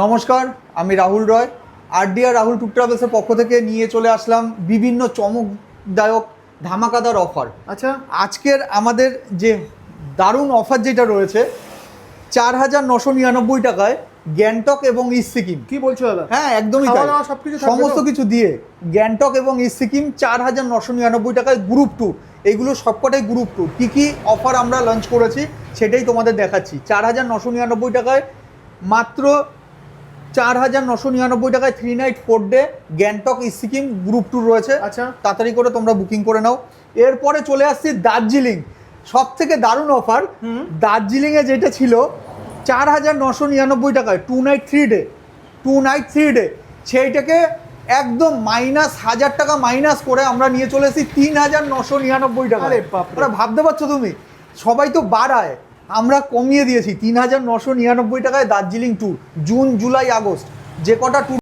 নমস্কার, আমি রাহুল রয়। RDR Rahul tour ট্রাভেলসের পক্ষ থেকে নিয়ে চলে আসলাম বিভিন্ন চমকদায়ক ধামাকাদার অফার। আচ্ছা, আজকের আমাদের যে দারুণ অফার যেটা রয়েছে, 4,999 টাকায় গ্যাংটক এবং ইস্ট সিকিম। কি বলছো দাদা? হ্যাঁ, একদমই খাওয়া তাই। দাওয়া সবকিছু থাকবে তো? সমস্ত কিছু দিয়ে গ্যাংটক এবং ইস্ট সিকিম 4,999 টাকায় গ্রুপ ট্যুর। এগুলো সবকটাই গ্রুপ ট্যুর। কী কী অফার আমরা লঞ্চ করেছি সেটাই তোমাদের দেখাচ্ছি। 4,999 টাকায় মাত্র 4,999 টাকায় 3 night 4 day Gangtok east Sikkim group tour রয়েছে। আচ্ছা। তাড়াতাড়ি করে তোমরা বুকিং করে নাও। এরপরে চলে আসছি দার্জিলিং। সব থেকে দারুণ অফার। দার্জিলিংয়ে যেটা ছিল 4,999 টাকায় 2 নাইট 3 ডে, 2 নাইট 3 ডে, সেইটাকে একদম -1,000 টাকা মাইনাস করে আমরা নিয়ে চলে এসেছি 3,999 টাকা। আরে বাপরে। ওরা ভাবতে পারছো তুমি? সবাই তো বাড়ায়, আমরা কমিয়ে দিয়েছি 3,999 টাকায় Darjeeling tour. June, July, August যে কটা ট্যুর